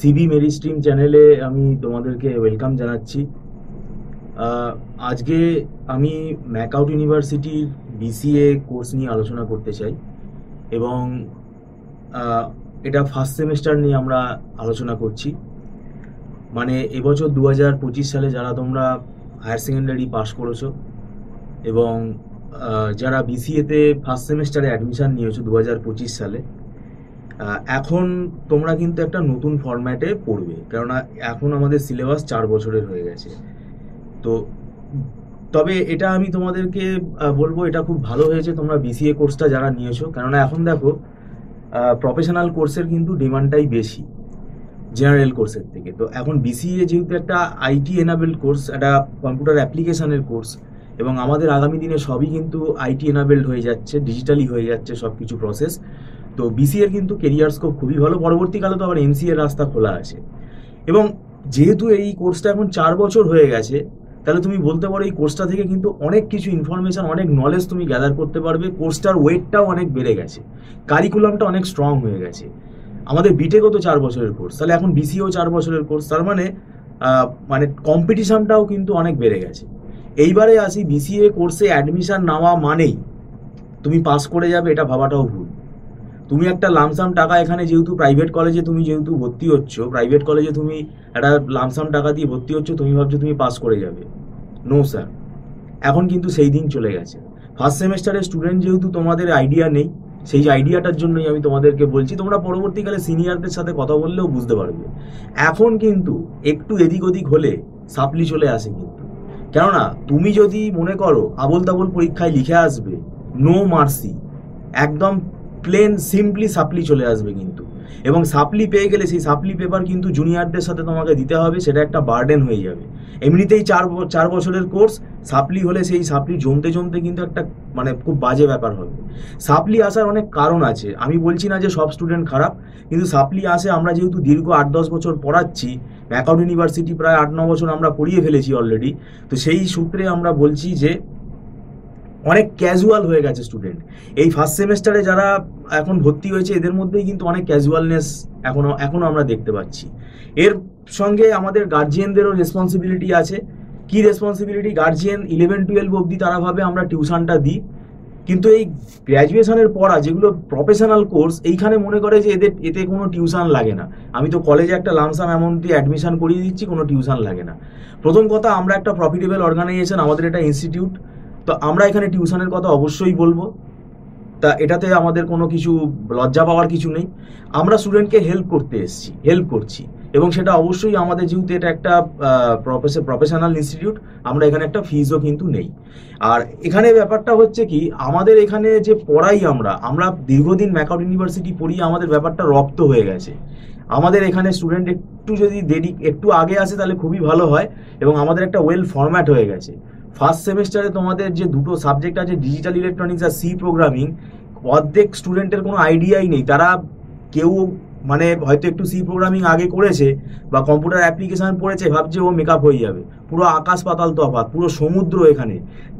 CB Mary stream চ্যানেলে আমি তোমাদেরকে ওয়েলকাম জানাচ্ছি। আজকে আমি ম্যাকআউট ইউনিভার্সিটির বিসিএ কোর্স নিয়ে আলোচনা করতে চাই এবং এটা ফার্স্ট সেমেস্টার নিয়ে আমরা আলোচনা করছি। মানে এবছর 2025 সালে যারা তোমরা হায়ার সেকেন্ডারি পাস করেছো এবং যারা বিসিএতে ফার্স্ট সেমেস্টারে অ্যাডমিশান নিয়েছো 2025 সালে, এখন তোমরা কিন্তু একটা নতুন ফরম্যাটে পড়বে, কেননা এখন আমাদের সিলেবাস 4 বছরের হয়ে গেছে। তো তবে এটা আমি তোমাদেরকে বলবো, এটা খুব ভালো হয়েছে তোমরা বিসিএ কোর্সটা যারা নিয়েছো, কেননা এখন দেখো প্রফেশনাল কোর্সের কিন্তু ডিমান্ডটাই বেশি জেনারেল কোর্সের থেকে। তো এখন বিসিএ যেহেতু একটা আইটি এনাবেলড কোর্স, একটা কম্পিউটার অ্যাপ্লিকেশনের কোর্স, এবং আমাদের আগামী দিনে সবই কিন্তু আইটি এনাবেলড হয়ে যাচ্ছে, ডিজিটালি হয়ে যাচ্ছে সব কিছু প্রসেস। তো বিসিএর কিন্তু কেরিয়ার স্কোপ খুবই ভালো, পরবর্তীকালে তো আবার এমসিএর রাস্তা খোলা আছে। এবং যেহেতু এই কোর্সটা এখন 4 বছর হয়ে গেছে, তাহলে তুমি বলতে পারো এই কোর্সটা থেকে কিন্তু অনেক কিছু ইনফরমেশন, অনেক নলেজ তুমি গ্যাদার করতে পারবে। কোর্সটার ওয়েটটাও অনেক বেড়ে গেছে, কারিকুলামটা অনেক স্ট্রং হয়ে গেছে। আমাদের বিটেকও তো 4 বছরের কোর্স, তাহলে এখন বিসিএও 4 বছরের কোর্স, তার মানে কম্পিটিশনটাও কিন্তু অনেক বেড়ে গেছে। এইবারে আসি, বিসিএ কোর্সে অ্যাডমিশন নেওয়া মানেই তুমি পাস করে যাবে, এটা ভাবাটাও ভুল। তুমি একটা লামসাম টাকা এখানে, যেহেতু প্রাইভেট কলেজে তুমি যেহেতু ভর্তি হচ্ছ, প্রাইভেট কলেজে তুমি একটা লামসাম টাকা দিয়ে ভর্তি হচ্ছ, তুমি ভাবছো তুমি পাস করে যাবে। নো স্যার, এখন কিন্তু সেই দিন চলে গেছে। ফার্স্ট সেমেস্টারের স্টুডেন্ট যেহেতু তোমাদের আইডিয়া নেই, সেই আইডিয়াটার জন্যই আমি তোমাদেরকে বলছি, তোমরা পরবর্তীকালে সিনিয়রদের সাথে কথা বললেও বুঝতে পারবে। এখন কিন্তু একটু এদিক ওদিক হলে সাপ্লি চলে আসে কিন্তু। কেননা তুমি যদি মনে করো আবোল তাবোল পরীক্ষায় লিখে আসবে, নো মার্সি, একদম প্লেন সিম্পলি সাপ্লি চলে আসবে কিন্তু। এবং সাপ্লি পেয়ে গেলে সেই সাপ্লি পেপার কিন্তু জুনিয়রদের সাথে তোমাকে দিতে হবে, সেটা একটা বার্ডেন হয়ে যাবে। এমনিতেই 4 বছরের কোর্স, সাপ্লি হলে সেই সাপ্লি জমতে জমতে কিন্তু একটা মানে খুব বাজে ব্যাপার হবে। সাপ্লি আসার অনেক কারণ আছে, আমি বলছি না যে সব স্টুডেন্ট খারাপ, কিন্তু সাপ্লি আসে, আমরা যেহেতু দীর্ঘ 8-10 বছর পড়াচ্ছি, ম্যাকআউট ইউনিভার্সিটি প্রায় 8-9 বছর আমরা পড়িয়ে ফেলেছি অলরেডি। তো সেই সূত্রে আমরা বলছি যে অনেক ক্যাজুয়াল হয়ে গেছে স্টুডেন্ট। এই ফার্স্ট সেমেস্টারে যারা এখন ভর্তি হয়েছে, এদের মধ্যেই কিন্তু অনেক ক্যাজুয়ালনেস এখনো আমরা দেখতে পাচ্ছি। এর সঙ্গে আমাদের গার্জিয়ানদেরও রেসপন্সিবিলিটি আছে। কি রেসপন্সিবিলিটি? গার্জিয়ান 11-12 অবধি তারা ভাবে আমরা টিউশনটা দিই, কিন্তু এই গ্র্যাজুয়েশনের পড়া যেগুলো প্রফেশনাল কোর্স, এইখানে মনে করে যে এতে কোনো টিউশন লাগে না, আমি তো কলেজে একটা লামসাম অ্যামাউন্ট দিয়ে অ্যাডমিশন করিয়ে দিচ্ছি, কোনো টিউশন লাগে না। প্রথম কথা, আমরা একটা প্রফিটেবল অর্গানাইজেশন, আমাদের এটা ইনস্টিটিউট, তো আমরা এখানে টিউশনের কথা অবশ্যই বলবো। তা এটাতে আমাদের কোনো কিছু লজ্জা পাওয়ার কিছু নেই। আমরা স্টুডেন্টকে হেল্প করছি, এবং সেটা অবশ্যই আমাদের, যেহেতু এটা একটা প্রফেশনাল ইনস্টিটিউট, আমরা এখানে একটা ফিজও কিন্তু নেই। আর এখানে ব্যাপারটা হচ্ছে কি, আমাদের এখানে যে পড়াই আমরা দীর্ঘদিন ম্যাকআউট ইউনিভার্সিটি পড়িয়ে আমাদের ব্যাপারটা রপ্ত হয়ে গেছে। আমাদের এখানে স্টুডেন্ট একটু যদি একটু আগে আসে তাহলে খুবই ভালো হয়, এবং আমাদের একটা ওয়েল ফরম্যাট হয়ে গেছে। ফার্স্ট সেমেস্টারে তোমাদের যে দুটো সাবজেক্ট আছে, ডিজিটাল ইলেকট্রনিক্স আর সি প্রোগ্রামিং, অর্ধেক স্টুডেন্টের কোনো আইডিয়াই নেই। তারা কেউ মানে হয়তো একটু সি প্রোগ্রামিং আগে করেছে বা কম্পিউটার অ্যাপ্লিকেশন পড়েছে, ভাবছে ও মেকআপ হয়ে যাবে। পুরো আকাশ পাতাল তফাৎ, পুরো সমুদ্র এখানে।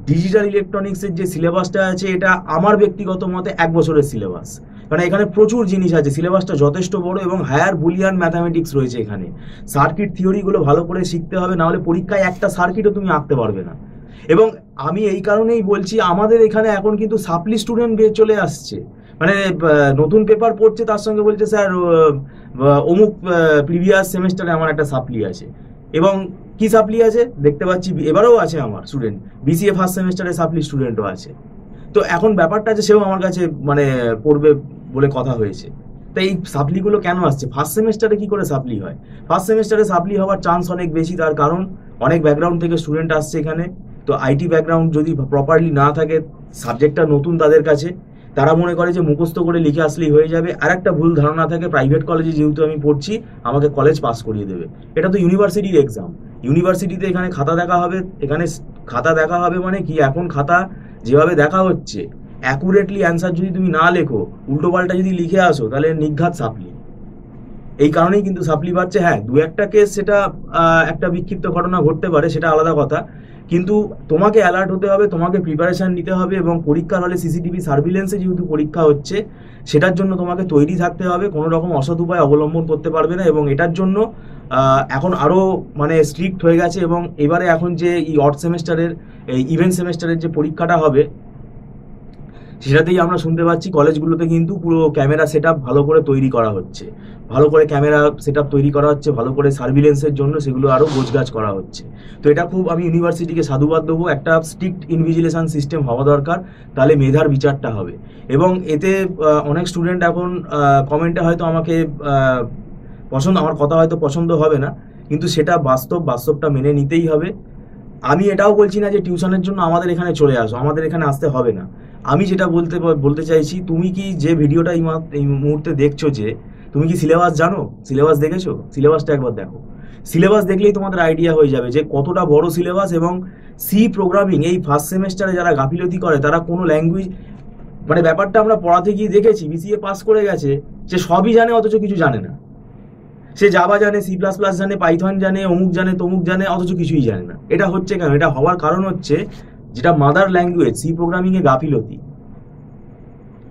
ডিজিটাল ইলেকট্রনিক্সের যে সিলেবাসটা আছে, এটা আমার ব্যক্তিগত মতে 1 বছরের সিলেবাস, কারণ এখানে প্রচুর জিনিস আছে, সিলেবাসটা যথেষ্ট বড়, এবং হায়ার বুলিয়ান ম্যাথামেটিক্স রয়েছে এখানে। সার্কিট থিওরিগুলো ভালো করে শিখতে হবে, নাহলে পরীক্ষায় একটা সার্কিটও তুমি আঁকতে পারবে না। এবং আমি এই কারণেই বলছি, আমাদের এখানে এখন কিন্তু সাপ্লি স্টুডেন্ট চলে আসছে, মানে নতুন পেপার পড়ছে, তার সঙ্গে বলছে স্যার অমুক প্রিভিয়াস সেমেস্টারে আমার একটা সাপ্লি আছে। এবং কি সাপ্লি আছে দেখতে পাচ্ছি, এবারেও আছে আমার স্টুডেন্ট, বিসিএ ফার্স্ট সেমেস্টারে সাপ্লি স্টুডেন্টও আছে। তো এখন ব্যাপারটা আছে, সেও আমার কাছে মানে পড়বে বলে কথা হয়েছে। তো এই সাপ্লিগুলো কেন আসছে? ফার্স্ট সেমেস্টারে কি করে সাপ্লি হয়? ফার্স্ট সেমেস্টারে সাপ্লি হওয়ার চান্স অনেক বেশি, তার কারণ অনেক ব্যাকগ্রাউন্ড থেকে স্টুডেন্ট আসছে এখানে। তো আইটি ব্যাকগ্রাউন্ড যদি প্রপারলি না থাকে, সাবজেক্টটা নতুন তাদের কাছে, তারা মনে করে যে মুখস্থ করে লিখে আসলেই হয়ে যাবে। আর একটা ভুল ধারণা থাকে, প্রাইভেট কলেজে যেহেতু আমি পড়ছি, আমাকে কলেজ পাস করিয়ে দেবে। এটা তো ইউনিভার্সিটির এক্সাম, ইউনিভার্সিটিতে এখানে খাতা দেখা হবে। এখানে খাতা দেখা হবে মানে কি, এখন খাতা যেভাবে দেখা হচ্ছে, অ্যাকুরেটলি অ্যান্সার যদি তুমি না লেখো, উল্টোপাল্টা যদি লিখে আসো, তাহলে নিঘাত সাপ্লি। এই কারণেই কিন্তু সাপ্লি বাড়ছে। হ্যাঁ, 2-1টা কেস, সেটা একটা বিক্ষিপ্ত ঘটনা ঘটতে পারে, সেটা আলাদা কথা, কিন্তু তোমাকে অ্যালার্ট হতে হবে, তোমাকে প্রিপারেশান নিতে হবে, এবং পরীক্ষার হলে সিসিটিভি সার্ভিলেন্সে যেহেতু পরীক্ষা হচ্ছে সেটার জন্য তোমাকে তৈরি থাকতে হবে, কোনো রকম অসৎ উপায় অবলম্বন করতে পারবে না। এবং এটার জন্য এখন আরও মানে স্ট্রিক্ট হয়ে গেছে, এবং এবারে এখন যে এই অড সেমেস্টারের এই ইভেন্ট সেমেস্টারের যে পরীক্ষাটা হবে সেটাতেই আমরা শুনতে পাচ্ছি কলেজগুলোতে কিন্তু পুরো ক্যামেরা সেট ভালো করে তৈরি করা হচ্ছে, ভালো করে ক্যামেরা সেট তৈরি করা হচ্ছে, ভালো করে সার্ভিলেন্সের জন্য সেগুলো আরও গোছগাছ করা হচ্ছে। তো এটা খুব আমি ইউনিভার্সিটিকে সাধুবাদ দেবো, একটা স্ট্রিক্ট ইনভিজিলেশন সিস্টেম হওয়া দরকার, তাহলে মেধার বিচারটা হবে। এবং এতে অনেক স্টুডেন্ট এখন কমেন্টে হয়তো আমাকে আমার কথা হয়তো পছন্দ হবে না, কিন্তু সেটা বাস্তবটা মেনে নিতেই হবে। আমি এটাও বলছি না যে টিউশনের জন্য আমাদের এখানে চলে আসো, আমাদের এখানে আসতে হবে না। আমি যেটা বলতে চাইছি, তুমি কি যে ভিডিওটা এই মুহূর্তে দেখছো, যে তুমি কি সিলেবাস জানো? সিলেবাস দেখেছো? সিলেবাসটা একবার দেখো। সিলেবাস দেখলেই তোমাদের আইডিয়া হয়ে যাবে যে কতটা বড় সিলেবাস। এবং সি প্রোগ্রামিং এই ফার্স্ট সেমেস্টারে যারা গাফিলতি করে তারা কোনো ল্যাঙ্গুয়েজ, মানে ব্যাপারটা আমরা পড়াতে গিয়ে দেখেছি, বিসিএ পাস করে গেছে, যে সবই জানে অথচ কিছু জানে না। সে জাভা জানে, C++ জানে, পাইথন জানে, অমুক জানে, তমুক জানে, অথচ কিছুই জানে না। এটা হচ্ছে কেন? এটা হওয়ার কারণ হচ্ছে যেটা মাদার ল্যাঙ্গুয়েজ সি প্রোগ্রামিংয়ে গাফিলতি।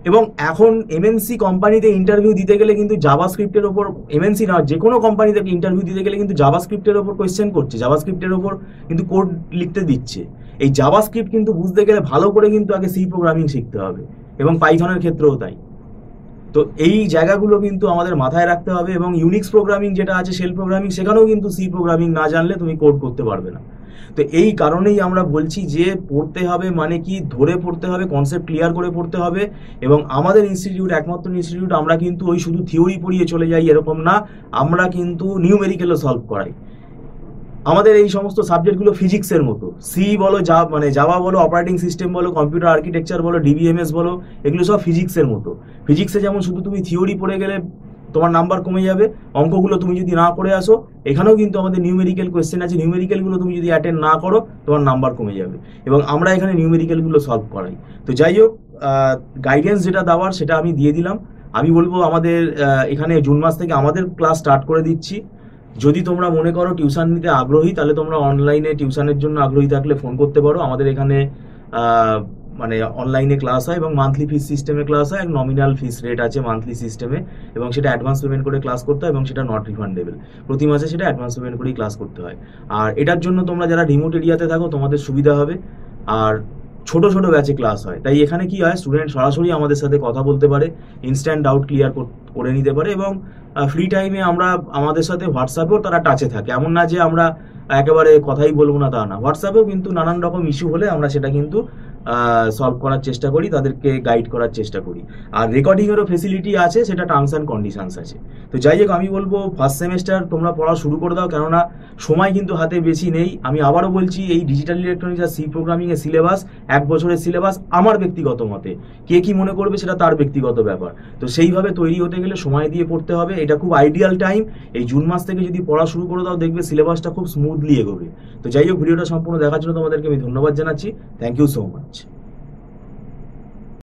এবং এখন এমএনসি কোম্পানিতে ইন্টারভিউ দিতে গেলে কিন্তু জাভাস্ক্রিপ্টের ওপর, এমএনসি না যে কোনো কোম্পানি থেকে ইন্টারভিউ দিতে গেলে কিন্তু জাভাস্ক্রিপ্টের ওপর কোয়েশ্চেন করছে, জাভাস্ক্রিপ্টের ওপর কিন্তু কোড লিখতে দিচ্ছে। এই জাভাস্ক্রিপ্ট কিন্তু বুঝতে গেলে ভালো করে কিন্তু আগে সি প্রোগ্রামিং শিখতে হবে, এবং পাইথনের ক্ষেত্রেও তাই। তো এই জায়গাগুলো কিন্তু আমাদের মাথায় রাখতে হবে। এবং ইউনিক্স প্রোগ্রামিং যেটা আছে, শেল প্রোগ্রামিং, সেখানেও কিন্তু সি প্রোগ্রামিং না জানলে তুমি কোড করতে পারবে না। তো এই কারণেই আমরা বলছি যে পড়তে হবে, মানে কি ধরে পড়তে হবে, কনসেপ্ট ক্লিয়ার করে পড়তে হবে। এবং আমাদের ইনস্টিটিউট একমাত্র ইনস্টিটিউট, আমরা কিন্তু ওই শুধু থিওরি পড়িয়ে চলে যাই এরকম না, আমরা কিন্তু নিউমেরিক্যালও সলভ করাই। আমাদের এই সমস্ত সাবজেক্টগুলো ফিজিক্সের মতো, সি বলো, জাভা বলো, অপারেটিং সিস্টেম বলো, কম্পিউটার আর্কিটেকচার বলো, ডিবিএমএস বলো, এগুলো সব ফিজিক্সের মতো। ফিজিক্সে যেমন শুধু তুমি থিওরি পড়ে গেলে তোমার নাম্বার কমে যাবে, অঙ্কগুলো তুমি যদি না করে আসো, এখানেও কিন্তু আমাদের নিউমেরিক্যাল কোয়েশ্চেন আছে, নিউমেরিক্যালগুলো তুমি যদি অ্যাটেন্ড না করো তোমার নাম্বার কমে যাবে, এবং আমরা এখানে নিউমেরিক্যালগুলো সলভ করাই। তো যাই হোক, গাইডেন্স যেটা দেওয়ার সেটা আমি দিয়ে দিলাম। আমি বলবো আমাদের এখানে জুন মাস থেকে আমাদের ক্লাস স্টার্ট করে দিচ্ছি। যদি তোমরা মনে করো টিউশন নিতে আগ্রহী, তাহলে তোমরা অনলাইনে টিউশনের জন্য আগ্রহী থাকলে ফোন করতে পারো। আমাদের এখানে মানে অনলাইনে ক্লাস হয়, এবং মান্থলি ফিস সিস্টেমে ক্লাস হয়, এক নমিনাল ফিস রেট আছে মান্থলি সিস্টেমে, এবং সেটা অ্যাডভান্স পেমেন্ট করে ক্লাস করতে হয়, এবং সেটা নট রিফান্ডেবল। প্রতি মাসে সেটা অ্যাডভান্স পেমেন্ট করেই ক্লাস করতে হয়। আর এটার জন্য তোমরা যারা রিমোট এরিয়াতে থাকো তোমাদের সুবিধা হবে। আর ছোট ছোট ব্যাচে ক্লাস হয়, তাই এখানে কি হয়, স্টুডেন্ট সরাসরি আমাদের সাথে কথা বলতে পারে, ইনস্ট্যান্ট ডাউট ক্লিয়ার করে নিতে পারে। এবং ফ্রি টাইমে আমরা আমাদের সাথে হোয়াটসঅ্যাপেও তারা টাচে থাকে, এমন না যে আমরা একেবারে কথাই বলবো না, তা না। হোয়াটসঅ্যাপেও কিন্তু নানান রকম ইস্যু হলে আমরা সেটা কিন্তু সলভ করার চেষ্টা করি, তাদেরকে গাইড করার চেষ্টা করি। আর রেকর্ডিংয়েরও ফেসিলিটি আছে, সেটা টার্মস অ্যান্ড কন্ডিশনস আছে। তো যাই হোক, আমি বলবো ফার্স্ট সেমেস্টার তোমরা পড়া শুরু করে দাও, কেননা সময় কিন্তু হাতে বেশি নেই। আমি আবারও বলছি, এই ডিজিটাল ইলেকট্রনিক্স আর সি প্রোগ্রামিংয়ের সিলেবাস 1 বছরের সিলেবাস আমার ব্যক্তিগত মতে, কে কি মনে করবে সেটা তার ব্যক্তিগত ব্যাপার। তো সেইভাবে তৈরি হতে গেলে সময় দিয়ে পড়তে হবে। এটা খুব আইডিয়াল টাইম, এই জুন মাস থেকে যদি পড়া শুরু করে দাও দেখবে সিলেবাসটা খুব স্মুথলি এগোবে। তো যাই হোক, ভিডিওটা সম্পূর্ণ দেখার জন্য তোমাদেরকে আমি ধন্যবাদ জানাচ্ছি। Thank you so much.